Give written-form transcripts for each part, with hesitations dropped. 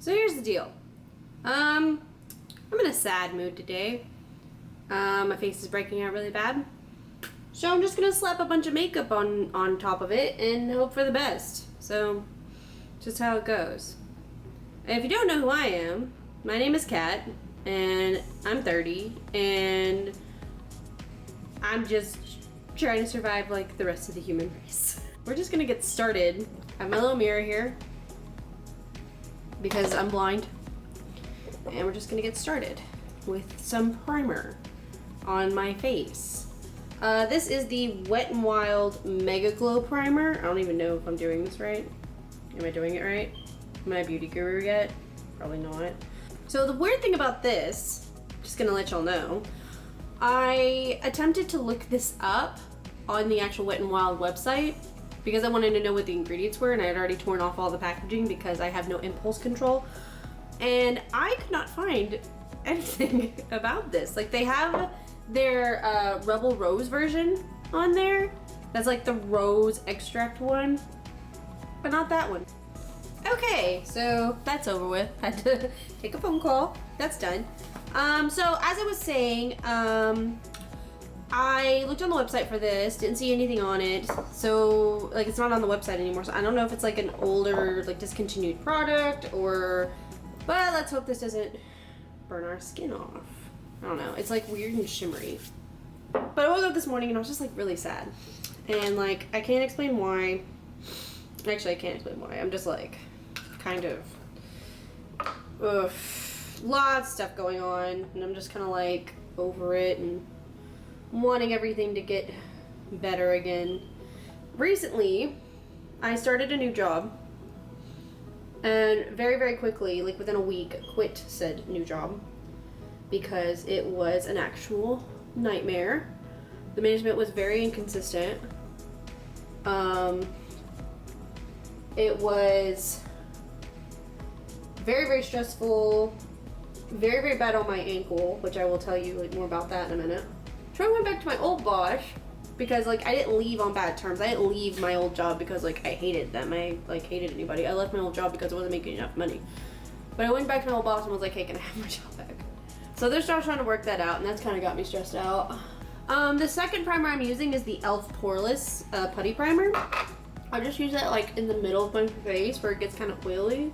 So here's the deal. I'm in a sad mood today. My face is breaking out really bad. So I'm just gonna slap a bunch of makeup on top of it and hope for the best. So, just how it goes. And if you don't know who I am, my name is Kat, and I'm 30, and I'm just trying to survive like the rest of the human race. We're just gonna get started. I have my little mirror here because I'm blind, and we're just gonna get started with some primer on my face. This is the Wet n Wild Mega Glow Primer. I don't even know if I'm doing this right. Am I doing it right? Am I a beauty guru yet? Probably not. So the weird thing about this, just gonna let y'all know, I attempted to look this up on the actual Wet n Wild website because I wanted to know what the ingredients were, and I had already torn off all the packaging because I have no impulse control. And I could not find anything about this. Like, they have their Rebel Rose version on there. That's like the rose extract one, but not that one. Okay, so that's over with. Had to take a phone call. That's done. So as I was saying, I looked on the website for this, didn't see anything on it. So, like, it's not on the website anymore. So I don't know if it's like an older, like, discontinued product or, but let's hope this doesn't burn our skin off. I don't know. It's like weird and shimmery. But I woke up this morning and I was just like really sad. And like, I can't explain why. Actually, I can't explain why. I'm just like, kind of, lots of stuff going on. And I'm just kind of like over it and wanting everything to get better again. Recently, I started a new job. And very, very quickly, like within a week, quit said new job because it was an actual nightmare. The management was very inconsistent. It was very, very stressful, very, very bad on my ankle, which I will tell you like more about that in a minute. So I went back to my old boss because like I didn't leave on bad terms. I didn't leave my old job because like I hated them. I like hated anybody. I left my old job because I wasn't making enough money. But I went back to my old boss and was like, hey, can I have my job back? So they're still trying to work that out, and that's kind of got me stressed out. The second primer I'm using is the e.l.f. Poreless Putty Primer. I just use that like in the middle of my face where it gets kind of oily,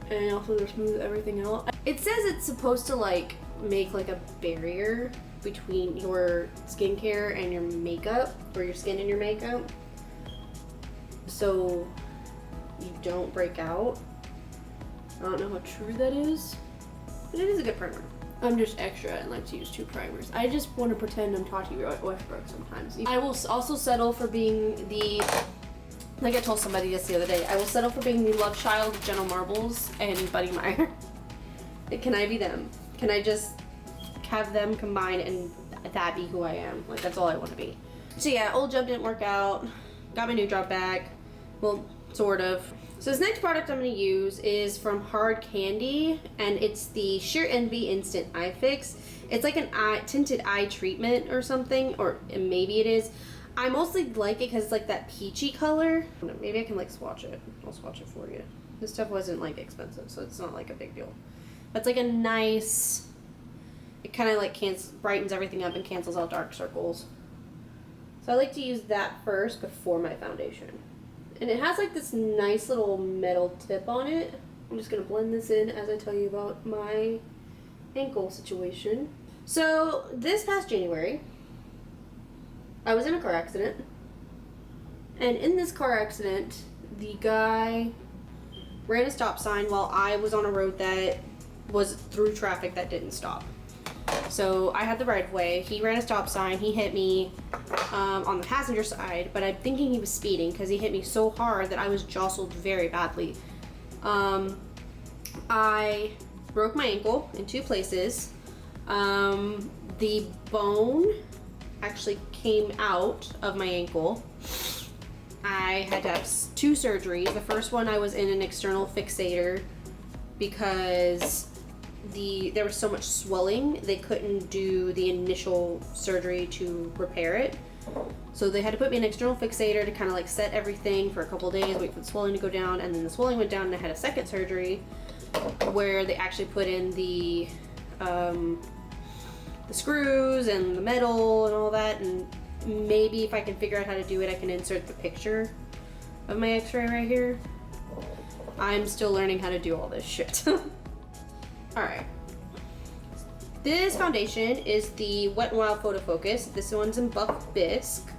and also to smooth everything out. It says it's supposed to like make like a barrier between your skincare and your makeup, or your skin and your makeup, so you don't break out. I don't know how true that is, but it is a good primer. I'm just extra and like to use two primers. I just want to pretend I'm Tati Westbrook sometimes. I will also settle for being the, like I told somebody this the other day, I will settle for being the love child of Jenna Marbles and Buddy Meyer. Can I be them? Can I just have them combined and that be who I am? Like, that's all I want to be. So yeah, old job didn't work out. Got my new job back. Well, sort of. So this next product I'm going to use is from Hard Candy, and it's the Sheer Envy Instant Eye Fix. It's like an tinted eye treatment or something, or maybe it is. I mostly like it because it's like that peachy color. Maybe I can like swatch it. I'll swatch it for you. This stuff wasn't like expensive, so it's not like a big deal. But it's like a nice, it kind of like brightens everything up and cancels out dark circles. So I like to use that first before my foundation. And it has like this nice little metal tip on it. I'm just gonna blend this in as I tell you about my ankle situation. So this past January, I was in a car accident. And in this car accident, the guy ran a stop sign while I was on a road that was through traffic that didn't stop. So I had the right of way. He ran a stop sign. He hit me on the passenger side, but I'm thinking he was speeding because he hit me so hard that I was jostled very badly. I broke my ankle in two places. The bone actually came out of my ankle. I had to have two surgeries. The first one I was in an external fixator because there was so much swelling they couldn't do the initial surgery to repair it. So they had to put me an external fixator to kind of like set everything for a couple days, wait for the swelling to go down, and then the swelling went down and I had a second surgery where they actually put in the screws and the metal and all that, and maybe if I can figure out how to do it, I can insert the picture of my x-ray right here. I'm still learning how to do all this shit. Alright. This foundation is the Wet n Wild Photo Focus. This one's in Buff Bisque.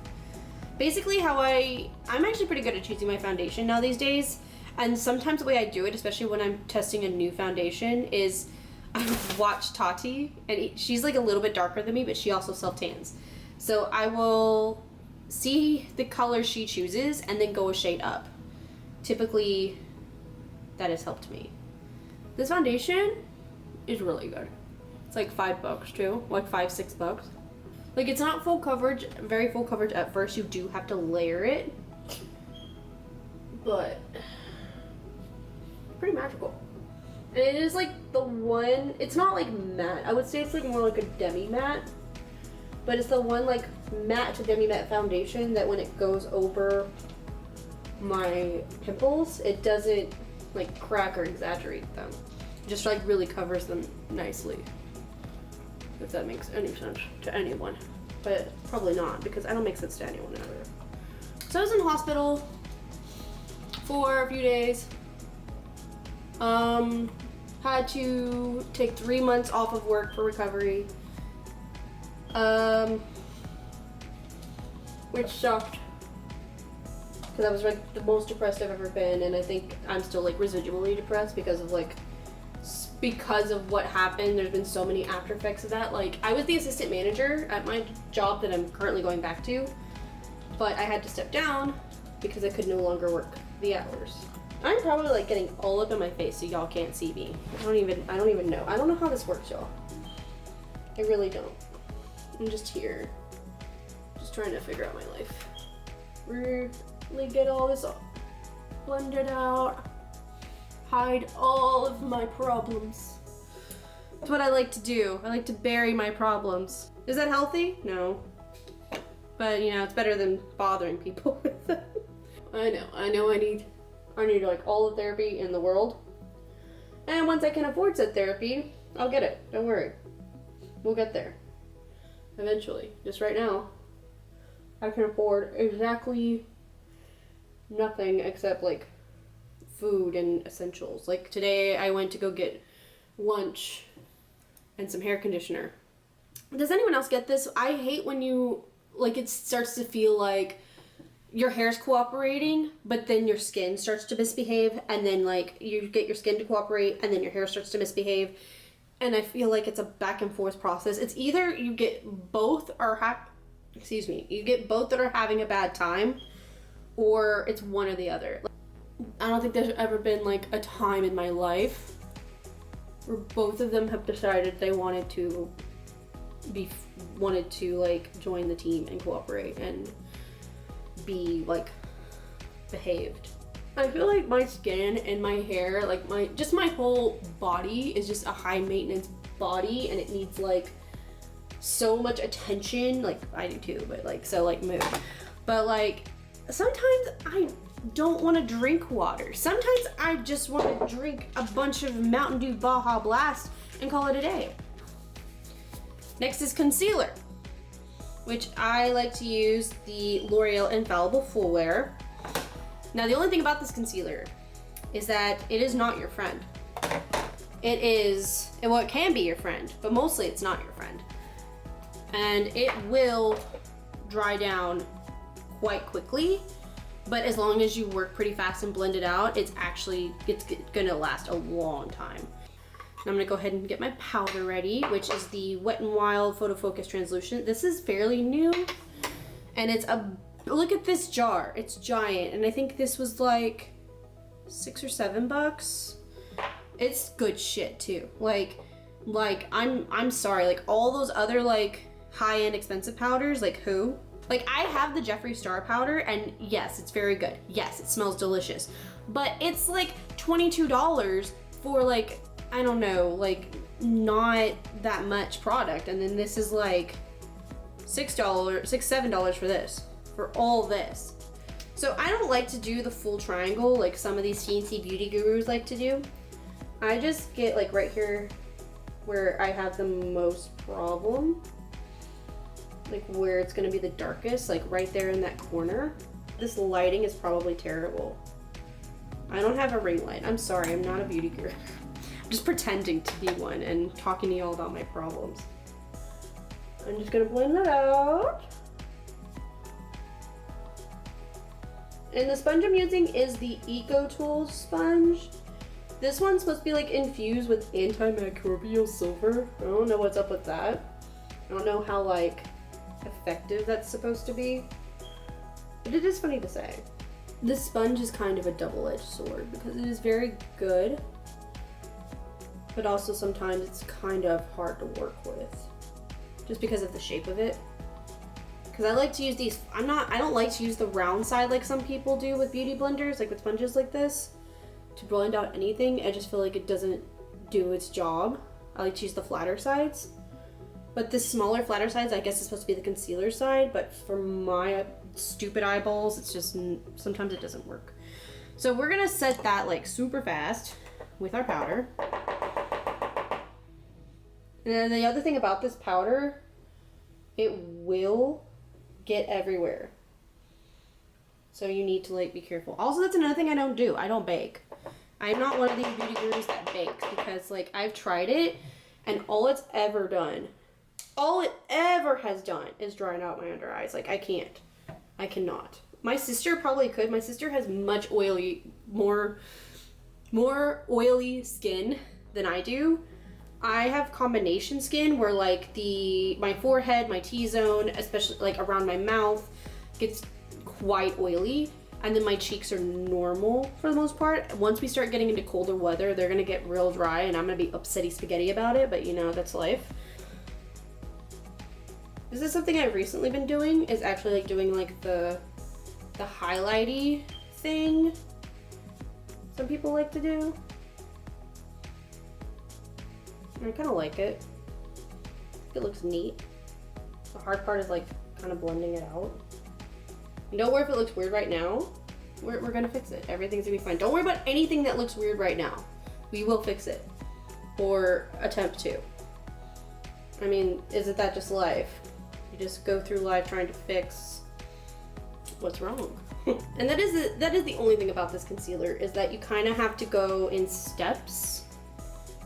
Basically how I'm actually pretty good at choosing my foundation now these days. And sometimes the way I do it, especially when I'm testing a new foundation, is I watch Tati, and she's like a little bit darker than me, but she also self-tans. So I will see the color she chooses and then go a shade up. Typically, that has helped me. This foundation is really good. It's like $5 too, like $5-6. Like it's not full coverage, very full coverage at first. You do have to layer it, but pretty magical. And it is like the one, it's not like matte. I would say it's like more like a demi-matte, but it's the one like matte to demi-matte foundation that when it goes over my pimples, it doesn't like crack or exaggerate them. It just like really covers them nicely. If that makes any sense to anyone. But probably not, because I don't make sense to anyone ever. So I was in the hospital for a few days. Had to take 3 months off of work for recovery. Which sucked. Because I was like the most depressed I've ever been, and I think I'm still like residually depressed because of what happened. There's been so many after effects of that. Like, I was the assistant manager at my job that I'm currently going back to, but I had to step down because I could no longer work the hours. I'm probably like getting all up in my face so y'all can't see me. I don't even know. I don't know how this works, y'all. I really don't. I'm just here, just trying to figure out my life. Really get all this blended out. Hide all of my problems. That's what I like to do. I like to bury my problems. Is that healthy? No. But you know, it's better than bothering people with them. I know I need like all the therapy in the world. And once I can afford said therapy, I'll get it. Don't worry. We'll get there. Eventually. Just right now, I can afford exactly nothing except like food and essentials. Like today I went to go get lunch and some hair conditioner. Does anyone else get this? I hate when you like it starts to feel like your hair's cooperating, but then your skin starts to misbehave, and then like you get your skin to cooperate and then your hair starts to misbehave, and I feel like it's a back and forth process. It's either you get both you get both that are having a bad time, or it's one or the other. I don't think there's ever been like a time in my life where both of them have decided they wanted to like join the team and cooperate and be like behaved. I feel like my skin and my hair, like my whole body is just a high maintenance body, and it needs like so much attention. Like I do too, but like so like mood. But like sometimes I don't want to drink water. Sometimes I just want to drink a bunch of Mountain Dew Baja Blast and call it a day. Next is concealer, which I like to use the L'Oreal Infallible Full Wear. Now the only thing about this concealer is that it is not your friend. It can be your friend, but mostly it's not your friend. And it will dry down quite quickly, but as long as you work pretty fast and blend it out, it's gonna last a long time. I'm gonna go ahead and get my powder ready, which is the Wet n Wild Photo Focus Translucent. This is fairly new, and look at this jar. It's giant, and I think this was like $6 or $7. It's good shit too. Like I'm sorry, like all those other like high-end expensive powders, like who? Like I have the Jeffree Star powder, and yes, it's very good. Yes, it smells delicious, but it's like $22 for like, I don't know, like not that much product, and then this is like $7 for this, for all this. So I don't like to do the full triangle like some of these fancy beauty gurus like to do. I just get like right here where I have the most problem, like where it's gonna be the darkest, like right there in that corner. This lighting is probably terrible. I don't have a ring light. I'm sorry, I'm not a beauty guru. I'm just pretending to be one and talking to y'all about my problems. I'm just gonna blend that out. And the sponge I'm using is the Eco Tools sponge. This one's supposed to be like infused with antimicrobial silver. I don't know what's up with that. I don't know how like effective that's supposed to be. But it is funny to say. This sponge is kind of a double-edged sword because it is very good, but also sometimes it's kind of hard to work with just because of the shape of it. Because I like to use these, I don't like to use the round side like some people do with beauty blenders, like with sponges like this, to blend out anything. I just feel like it doesn't do its job. I like to use the flatter sides. But this smaller, flatter sides, I guess is supposed to be the concealer side, but for my stupid eyeballs, it's just, sometimes it doesn't work. So we're gonna set that like super fast with our powder. And then the other thing about this powder, it will get everywhere. So you need to like be careful. Also, that's another thing I don't do. I don't bake. I'm not one of these beauty gurus that bakes because like I've tried it and all it ever has done is drying out my under eyes. Like I cannot. My sister probably could. My sister has much more oily skin than I do. I have combination skin where like my forehead, my T-zone, especially like around my mouth, gets quite oily, and then my cheeks are normal for the most part. Once we start getting into colder weather, they're gonna get real dry and I'm gonna be upsetty spaghetti about it, but you know, that's life. This is something I've recently been doing, is actually like doing like the highlighty thing some people like to do. I kind of like it. It looks neat. The hard part is like kind of blending it out. And don't worry if it looks weird right now. We're gonna fix it. Everything's gonna be fine. Don't worry about anything that looks weird right now. We will fix it. Or attempt to. I mean, isn't that just life? You just go through life trying to fix what's wrong. And that is the only thing about this concealer, is that you kind of have to go in steps.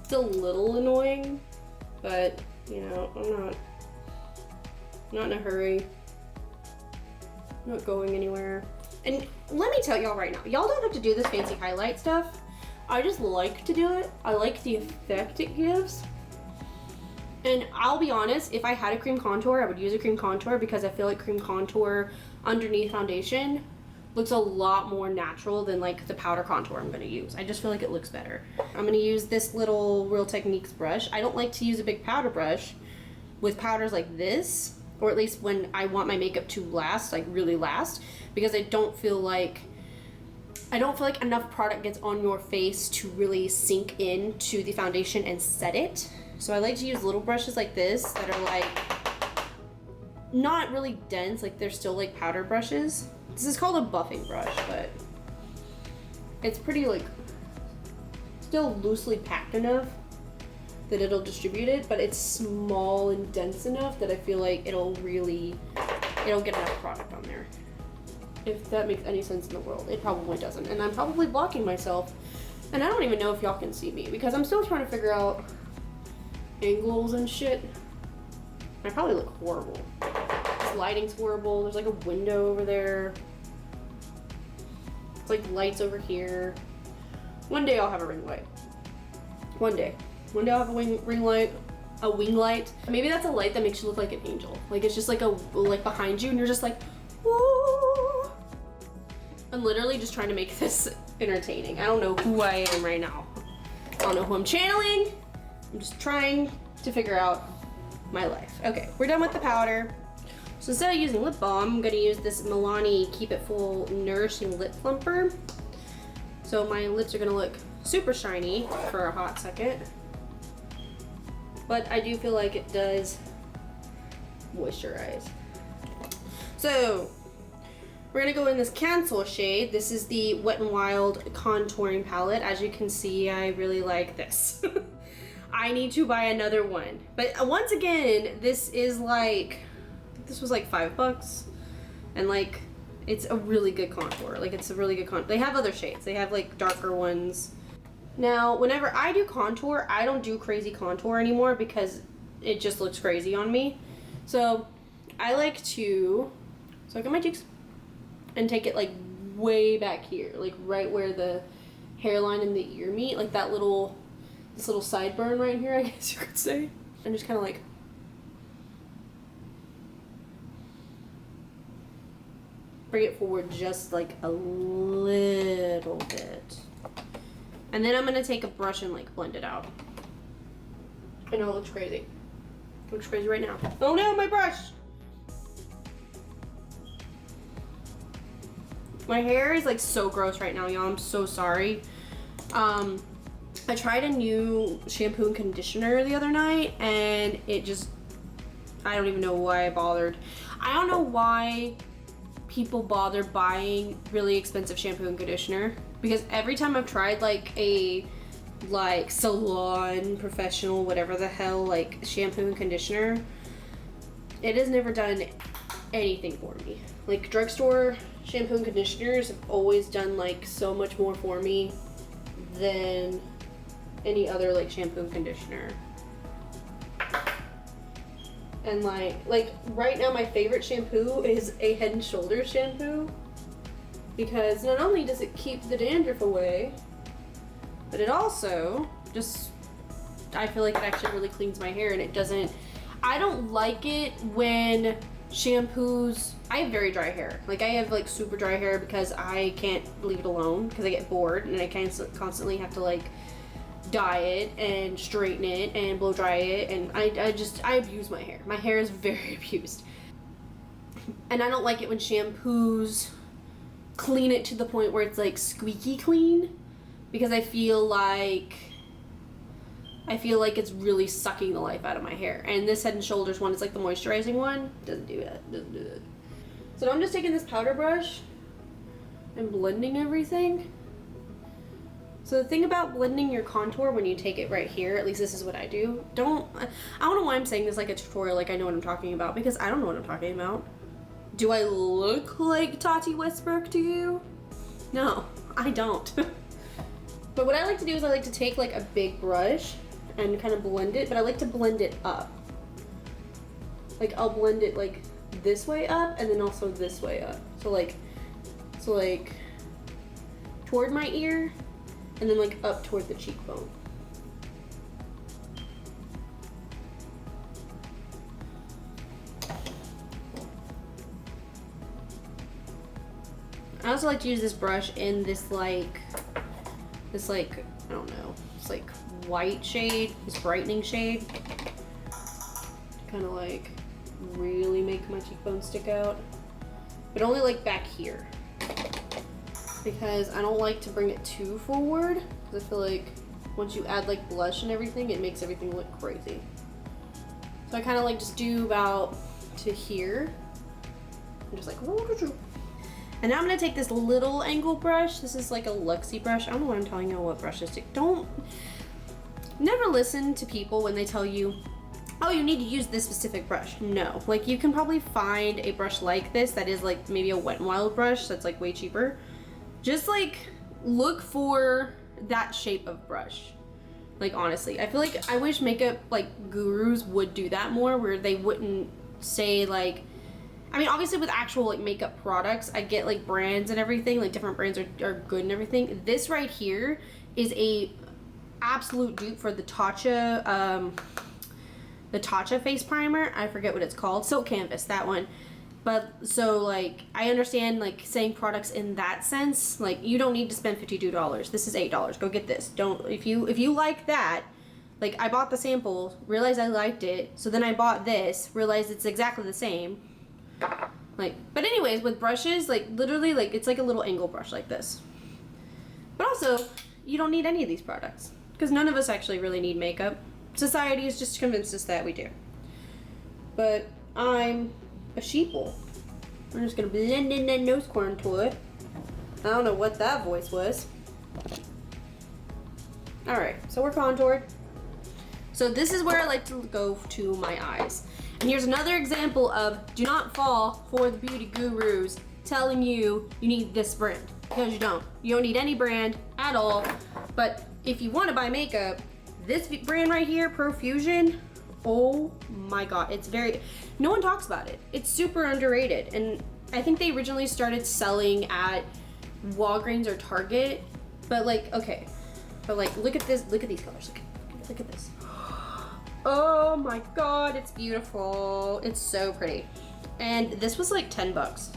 It's a little annoying, but you know, I'm not in a hurry. I'm not going anywhere. And let me tell y'all right now, y'all don't have to do this fancy highlight stuff. I just like to do it. I like the effect it gives. And I'll be honest, if I had a cream contour, I would use a cream contour because I feel like cream contour underneath foundation looks a lot more natural than like the powder contour I'm gonna use. I just feel like it looks better. I'm gonna use this little Real Techniques brush. I don't like to use a big powder brush with powders like this, or at least when I want my makeup to last, like really last, because I don't feel like enough product gets on your face to really sink into the foundation and set it. So I like to use little brushes like this that are like not really dense, like they're still like powder brushes. This is called a buffing brush, but it's pretty like still loosely packed enough that it'll distribute it, but it's small and dense enough that I feel like it'll get enough product on there. If that makes any sense in the world. It probably doesn't. And I'm probably blocking myself. And I don't even know if y'all can see me because I'm still trying to figure out angles and shit. I probably look horrible. This lighting's horrible. There's like a window over there. It's like lights over here. One day I'll have a ring light. One day I'll have a wing light. Maybe that's a light that makes you look like an angel. Like it's just like behind you and you're just like, woo. I'm literally just trying to make this entertaining. I don't know who I am right now. I don't know who I'm channeling. I'm just trying to figure out my life. Okay, we're done with the powder. So instead of using lip balm, I'm gonna use this Milani Keep It Full Nourishing Lip Plumper. So my lips are gonna look super shiny for a hot second. But I do feel like it does moisturize. So we're gonna go in this Cancel shade. This is the Wet n Wild contouring palette. As you can see, I really like this. I need to buy another one. But once again, this is like, this was like $5. And like, it's a really good contour. Like, it's a really good contour. They have other shades. They have like darker ones. Now, whenever I do contour, I don't do crazy contour anymore because it just looks crazy on me. So I like to soak in my cheeks and take it like way back here, like right where the hairline and the ear meet, like that little, this little sideburn right here, I guess you could say. And just kind of like bring it forward just like a little bit. And then I'm gonna take a brush and like blend it out. I know it looks crazy. It looks crazy right now. Oh no, my brush! My hair is like so gross right now, y'all. I'm so sorry. I tried a new shampoo and conditioner the other night and it just, I don't even know why I bothered. I don't know why people bother buying really expensive shampoo and conditioner, because every time I've tried like a salon professional, whatever the hell, like shampoo and conditioner, it has never done anything for me. Like drugstore shampoo and conditioners have always done like so much more for me than any other like shampoo and conditioner. And like right now my favorite shampoo is a Head and Shoulders shampoo, because not only does it keep the dandruff away, but it also just, I feel like it actually really cleans my hair, and it doesn't, I don't like it when shampoos, I have very dry hair. Like I have like super dry hair because I can't leave it alone because I get bored and I constantly have to like dye it and straighten it and blow dry it, and I abuse my hair. My hair is very abused. And I don't like it when shampoos clean it to the point where it's like squeaky clean, because I feel like it's really sucking the life out of my hair. And this Head and Shoulders one is like the moisturizing one. Doesn't do that. Doesn't do that. So now I'm just taking this powder brush and blending everything. So the thing about blending your contour when you take it right here, at least this is what I do. I don't know why I'm saying this like a tutorial, like I know what I'm talking about, because I don't know what I'm talking about. Do I look like Tati Westbrook to you? No, I don't. But what I like to do is I like to take like a big brush and kind of blend it, but I like to blend it up. Like I'll blend it like this way up and then also this way up. So like toward my ear and then like up toward the cheekbone. I also like to use this brush in this like, I don't know, it's like white shade, this brightening shade. Kind of like really make my cheekbones stick out. But only like back here. Because I don't like to bring it too forward, because I feel like once you add like blush and everything, it makes everything look crazy. So I kind of like just do about to here. I'm just like, and now I'm gonna take this little angle brush. This is like a Luxie brush. I don't know why I'm telling you what brushes to. Never listen to people when they tell you, oh, you need to use this specific brush. No, like you can probably find a brush like this that is like maybe a Wet n Wild brush that's like way cheaper. Just like look for that shape of brush. Like honestly, I feel like I wish makeup like gurus would do that more, where they wouldn't say like, I mean obviously with actual like makeup products, I get like brands and everything, like different brands are good and everything. This right here is a absolute dupe for the Tatcha face primer. I forget what it's called. Silk Canvas, that one. But so like I understand like saying products in that sense, like you don't need to spend $52. This is $8. Go get this. Don't, if you like that, like I bought the sample, realized I liked it, so then I bought this, realized it's exactly the same. Like, but anyways, with brushes, like literally like it's like a little angle brush like this. But also, you don't need any of these products, because none of us actually really need makeup. Society has just convinced us that we do. But I'm a sheeple. I'm just gonna blend in that nose contour. I don't know what that voice was. All right, so we're contoured. So this is where I like to go to my eyes. And here's another example of do not fall for the beauty gurus telling you you need this brand, because you don't. You don't need any brand at all. But if you want to buy makeup, this brand right here, Profusion, oh my God, it's very, no one talks about it. It's super underrated. And I think they originally started selling at Walgreens or Target, but like, okay. But like, look at this, look at these colors, look at this. Oh my God, it's beautiful. It's so pretty. And this was like 10 bucks.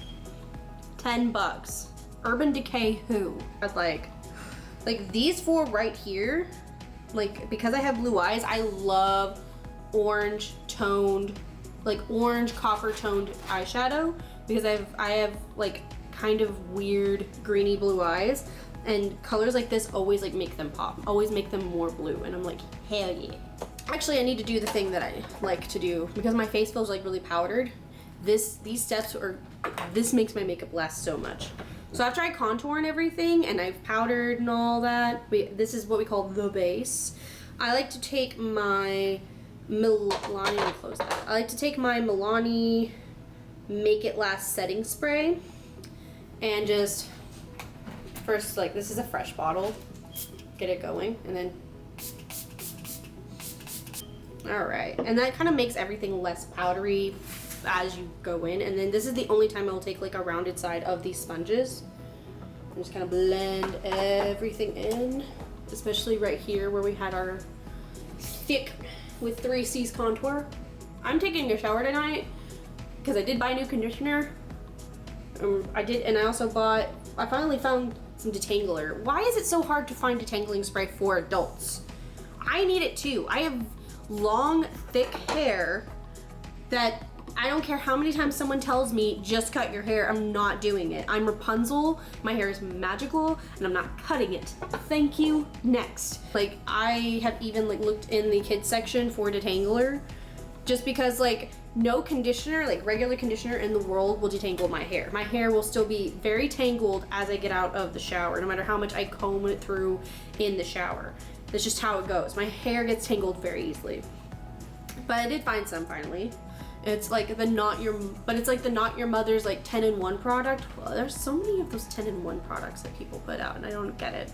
10 bucks. Urban Decay who? But like these four right here, like because I have blue eyes, I love orange toned, like orange copper toned eyeshadow because I have like kind of weird greeny blue eyes, and colors like this always like make them pop, always make them more blue, and I'm like, hell yeah. Actually, I need to do the thing that I like to do because my face feels like really powdered. These steps this makes my makeup last so much. So after I contour and everything and I've powdered and all that, this is what we call the base. I like to take my Milani, let me close that. I like to take my Milani Make It Last setting spray and just first, like, this is a fresh bottle, get it going, and then all right, and that kind of makes everything less powdery as you go in. And then this is the only time I will take like a rounded side of these sponges and just kind of blend everything in, especially right here where we had our thick with 3C's contour. I'm taking a shower tonight because I did buy new conditioner. I finally found some detangler. Why is it so hard to find detangling spray for adults? I need it too. I have long, thick hair that I don't care how many times someone tells me, just cut your hair, I'm not doing it. I'm Rapunzel, my hair is magical, and I'm not cutting it. Thank you, next. Like, I have even like looked in the kids section for detangler, just because like no conditioner, like regular conditioner in the world will detangle my hair. My hair will still be very tangled as I get out of the shower, no matter how much I comb it through in the shower. That's just how it goes. My hair gets tangled very easily. But I did find some finally. It's like the Not Your Mother's like 10-in-1 product. Well, there's so many of those 10-in-1 products that people put out and I don't get it.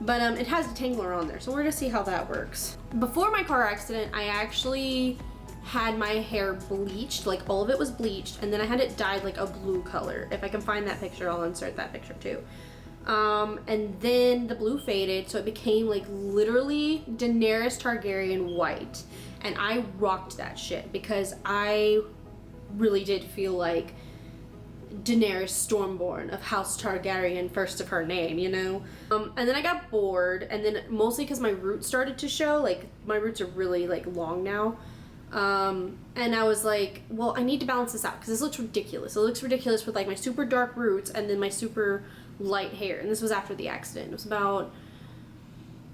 But it has detangler on there, so we're gonna see how that works. Before my car accident, I actually had my hair bleached, like all of it was bleached, and then I had it dyed like a blue color. If I can find that picture, I'll insert that picture too. And then the blue faded, so it became like literally Daenerys Targaryen white. And I rocked that shit because I really did feel like Daenerys Stormborn of House Targaryen, first of her name, you know? And then I got bored, and then mostly because my roots started to show, like my roots are really like long now. And I was like, well, I need to balance this out because this looks ridiculous. It looks ridiculous with like my super dark roots and then my super light hair. And this was after the accident. It was about,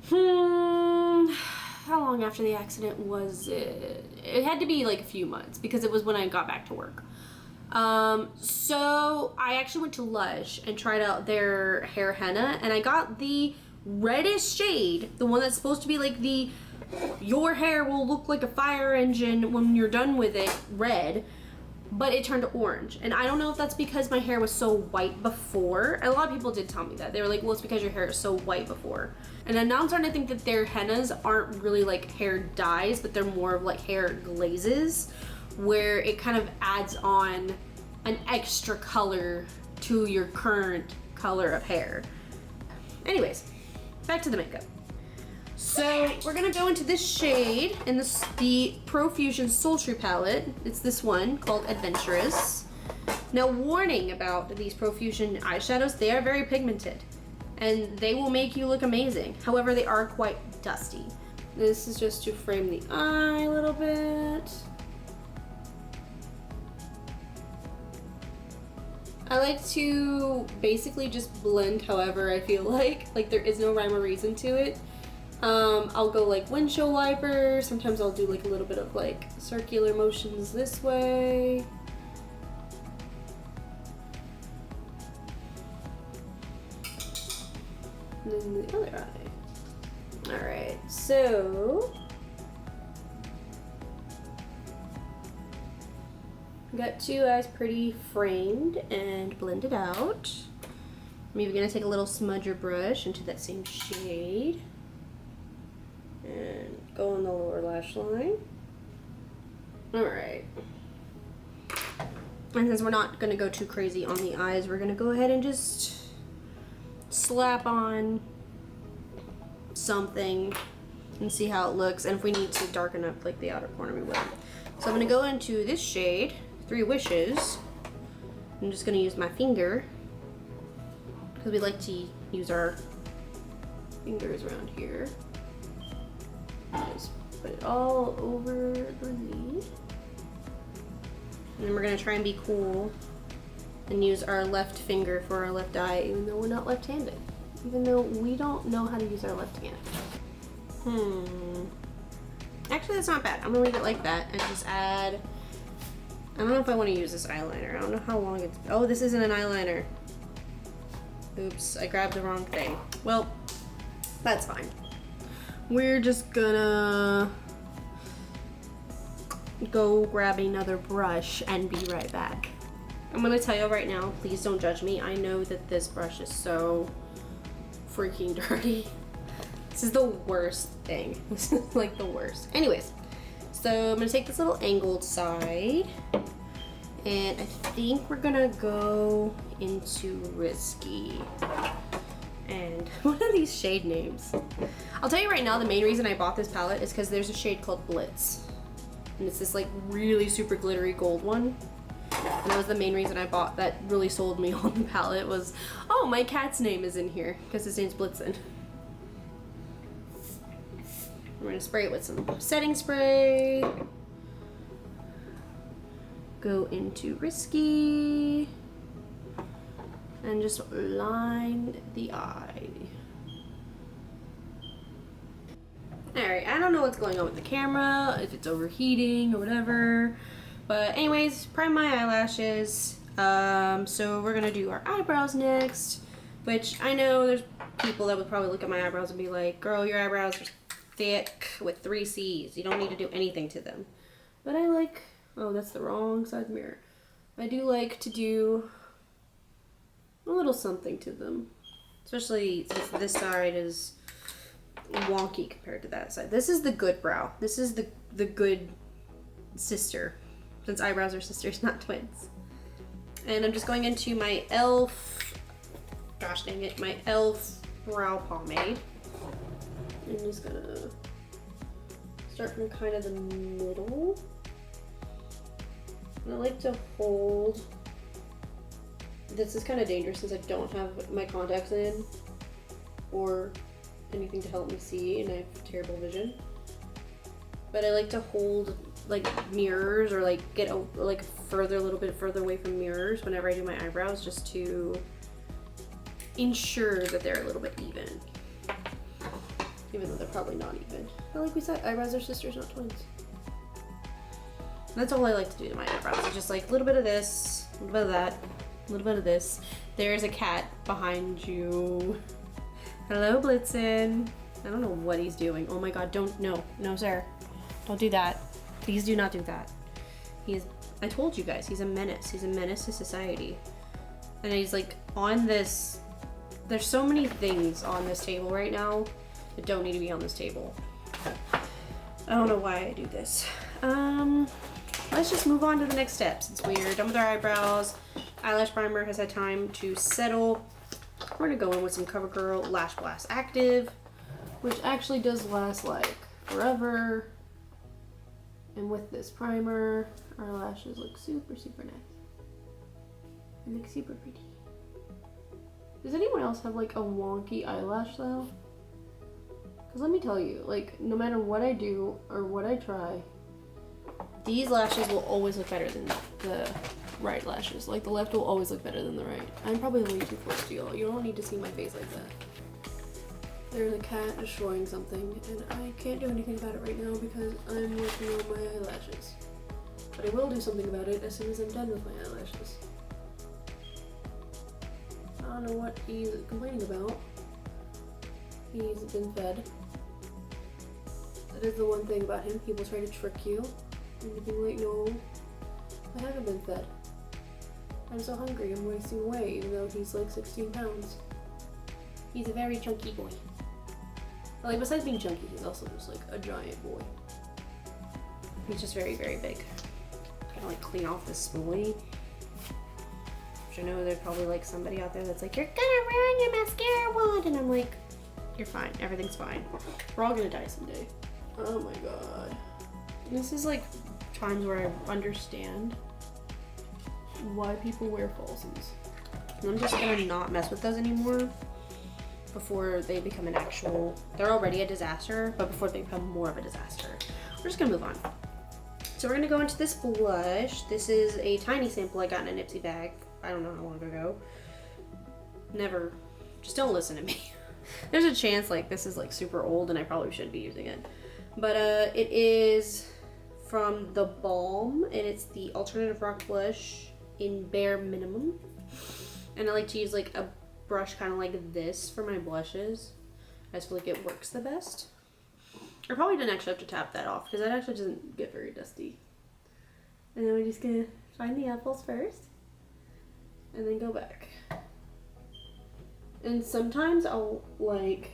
how long after the accident was it? It had to be like a few months because it was when I got back to work. So I actually went to Lush and tried out their hair henna, and I got the reddish shade, the one that's supposed to be like the your hair will look like a fire engine when you're done with it, red, but it turned orange. And I don't know if that's because my hair was so white before. And a lot of people did tell me that. They were like, well, it's because your hair is so white before. And then now I'm starting to think that their hennas aren't really like hair dyes, but they're more of like hair glazes, where it kind of adds on an extra color to your current color of hair. Anyways, back to the makeup. So we're gonna go into this shade in the Profusion Sultry palette. It's this one called Adventurous. Now, warning about these Profusion eyeshadows, they are very pigmented and they will make you look amazing. However, they are quite dusty. This is just to frame the eye a little bit. I like to basically just blend however I feel like there is no rhyme or reason to it. I'll go like windshield wiper. Sometimes I'll do like a little bit of like circular motions this way. And then the other eye. All right, so got two eyes pretty framed and blended out. I'm even gonna take a little smudger brush into that same shade and go on the lower lash line. All right. And since we're not gonna go too crazy on the eyes, we're gonna go ahead and just slap on something and see how it looks. And if we need to darken up like the outer corner, we will. So I'm gonna go into this shade, Three Wishes. I'm just gonna use my finger because we like to use our fingers around here. Just put it all over the knee. And then we're gonna try and be cool and use our left finger for our left eye, even though we're not left-handed. Even though we don't know how to use our left hand. Actually, that's not bad. I'm gonna leave it like that and just add, I don't know if I want to use this eyeliner. I don't know how long it's, oh, this isn't an eyeliner. Oops, I grabbed the wrong thing. Well, that's fine. We're just gonna go grab another brush and be right back. I'm gonna tell you right now, please don't judge me. I know that this brush is so freaking dirty. This is the worst thing. This is like the worst. Anyways, so I'm gonna take this little angled side and I think we're gonna go into Risky. And what are these shade names? I'll tell you right now, the main reason I bought this palette is because there's a shade called Blitz. And it's this like really super glittery gold one. And that was the main reason I bought, that really sold me on the palette was, oh, my cat's name is in here because his name's Blitzen. We're gonna spray it with some setting spray. Go into Risky. And just line the eye. Alright, I don't know what's going on with the camera, if it's overheating or whatever. But anyways, prime my eyelashes. So we're gonna do our eyebrows next. Which I know there's people that would probably look at my eyebrows and be like, girl, your eyebrows are thick with 3 C's. You don't need to do anything to them. But I like, oh, that's the wrong side of the mirror. I do like to do a little something to them. Especially since this side is wonky compared to that side. This is the good brow. This is the good sister. Since eyebrows are sisters, not twins. And I'm just going into my e.l.f., gosh dang it, my e.l.f. brow pomade. I'm just gonna start from kind of the middle. And I like to hold, this is kind of dangerous since I don't have my contacts in or anything to help me see and I have terrible vision. But I like to hold like mirrors or like get a little bit further away from mirrors whenever I do my eyebrows, just to ensure that they're a little bit even. Even though they're probably not even. But like we said, eyebrows are sisters, not twins. That's all I like to do to my eyebrows. It's just like a little bit of this, a little bit of that, a little bit of this. There's a cat behind you. Hello, Blitzen. I don't know what he's doing. Oh my god, no sir. Don't do that. Please do not do that. I told you guys, he's a menace. He's a menace to society. And he's like on this, there's so many things on this table right now that don't need to be on this table. I don't know why I do this. Let's just move on to the next step. Since we're done with our eyebrows, eyelash primer has had time to settle. We're gonna go in with some CoverGirl Lash Blast Active, which actually does last like forever. And with this primer, our lashes look super, super nice. They look super pretty. Does anyone else have like a wonky eyelash though? Because let me tell you, like no matter what I do or what I try, these lashes will always look better than the right lashes. Like the left will always look better than the right. I'm probably way too close to y'all. You don't need to see my face like that. There's a cat destroying something, and I can't do anything about it right now because I'm working on my eyelashes. But I will do something about it as soon as I'm done with my eyelashes. I don't know what he's complaining about. He's been fed. That is the one thing about him. People try to trick you into being like, no, I haven't been fed. I'm so hungry, I'm wasting away, even though he's like 16 pounds. He's a very chunky boy. Like, besides being chunky, he's also just like a giant boy. He's just very, very big. Gotta like clean off this spoolie. Which I know there's probably like somebody out there that's like, you're gonna ruin your mascara wand! And I'm like, you're fine, everything's fine. We're all gonna die someday. Oh my god. This is like times where I understand why people wear falsies. And I'm just gonna not mess with those anymore before they become an actual, they're already a disaster, but before they become more of a disaster. We're just gonna move on. So we're gonna go into this blush. This is a tiny sample I got in a Nipsey bag. I don't know how long ago. Never, just don't listen to me. There's a chance like this is like super old and I probably shouldn't be using it. But it is from The Balm and it's the Alternative Rock Blush in Bare Minimum. And I like to use like a brush kind of like this for my blushes. I just feel like it works the best. I probably didn't actually have to tap that off because that actually doesn't get very dusty. And then we're just gonna find the apples first and then go back. And sometimes I'll like,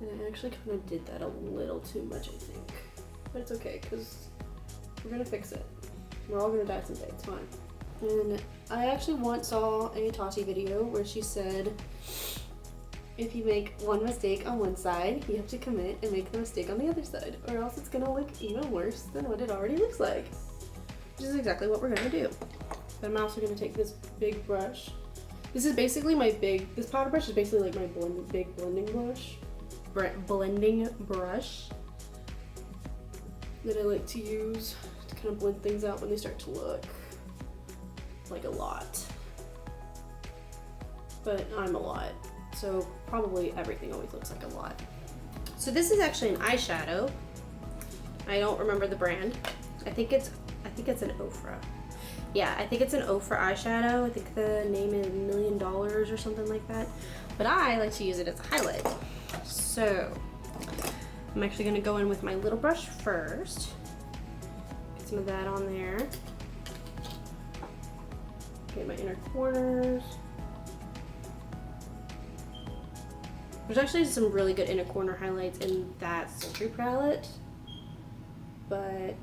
and I actually kind of did that a little too much, I think. But it's okay because we're gonna fix it. We're all gonna die someday, it's fine. And I actually once saw a Tati video where she said, if you make one mistake on one side, you have to commit and make the mistake on the other side, or else it's gonna look even worse than what it already looks like. Which is exactly what we're gonna do. But I'm also gonna take this big brush. This is basically my this powder brush is basically like my big blending brush. Blending brush that I like to use to kind of blend things out when they start to look like a lot. But I'm a lot, so probably everything always looks like a lot. So this is actually an eyeshadow. I don't remember the brand. I think it's an Ofra. Yeah, I think it's an Ofra eyeshadow. I think the name is $1 Million or something like that. But I like to use it as a highlight. So I'm actually gonna go in with my little brush first. Get some of that on there. Get my inner corners. There's actually some really good inner corner highlights in that Sultry palette, but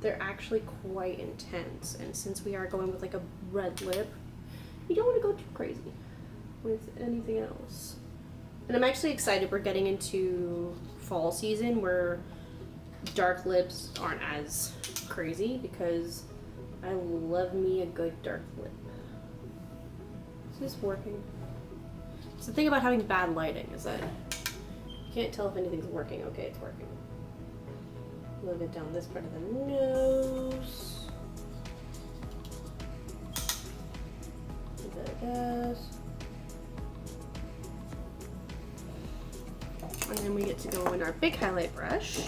they're actually quite intense. And since we are going with like a red lip, you don't want to go too crazy with anything else. And I'm actually excited we're getting into fall season where dark lips aren't as crazy because I love me a good dark lip. Is this working? So the thing about having bad lighting is that you can't tell if anything's working. Okay, it's working. A little bit down this part of the nose. A bit of this. And then we get to go in our big highlight brush,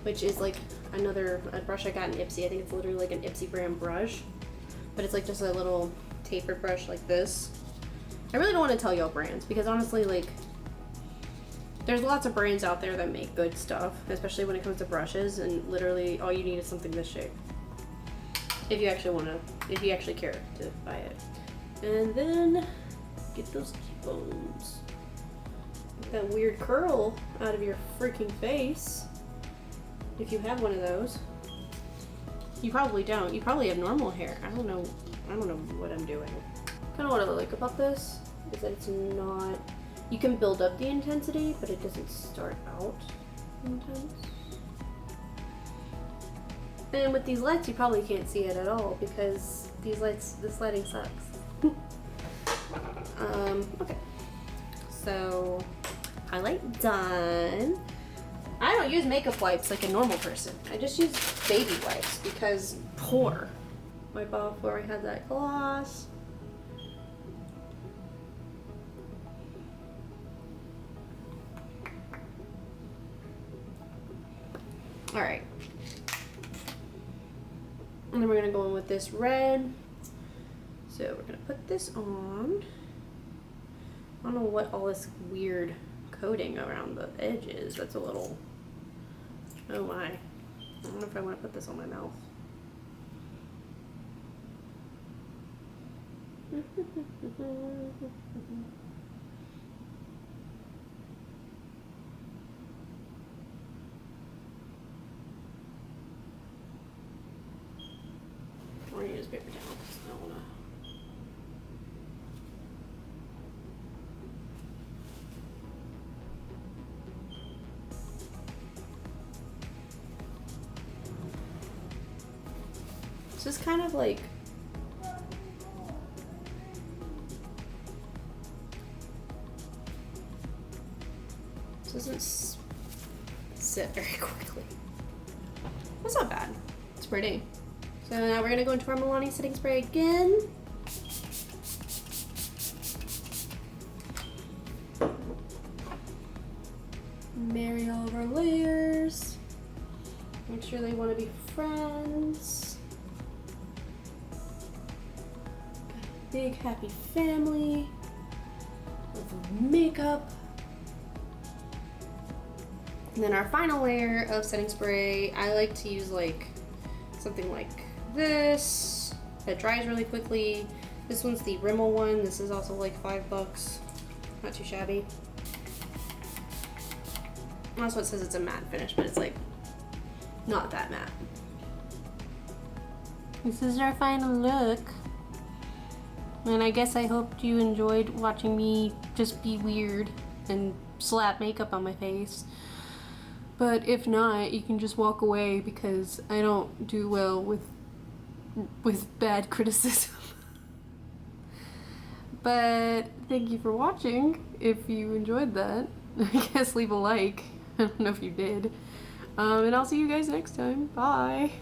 which is like a brush I got in Ipsy. I think it's literally like an Ipsy brand brush, but it's like just a little tapered brush like this. I really don't want to tell y'all brands because honestly, like, there's lots of brands out there that make good stuff, especially when it comes to brushes, and literally all you need is something this shape. If you actually care to buy it. And then get those cheekbones. Get that weird curl out of your freaking face. If you have one of those. You probably don't. You probably have normal hair. I don't know what I'm doing. Kind of what I like about this is that it's not, you can build up the intensity, but it doesn't start out intense. And with these lights, you probably can't see it at all because this lighting sucks. Okay. So, highlight done. I don't use makeup wipes like a normal person. I just use baby wipes because poor. Wipe off where I had that gloss. Alright. And then we're going to go in with this red. So we're going to put this on. I don't know what all this weird coating around the edge is. That's a little... Oh my. I don't know if I want to put this on my mouth. Or use paper towel because I don't want to. It's just kind of like it doesn't sit very quickly. That's not bad. It's pretty. So now we're gonna go into our Milani setting spray again. Marry all of our layers. Make sure they want to be friends. Big happy family with makeup. And then our final layer of setting spray, I like to use like something like this that dries really quickly. This one's the Rimmel one. This is also like $5. Not too shabby. Also it says it's a matte finish, but it's like not that matte. This is our final look. And I guess I hoped you enjoyed watching me just be weird and slap makeup on my face. But if not, you can just walk away because I don't do well with bad criticism. But thank you for watching. If you enjoyed that, I guess leave a like. I don't know if you did. And I'll see you guys next time. Bye.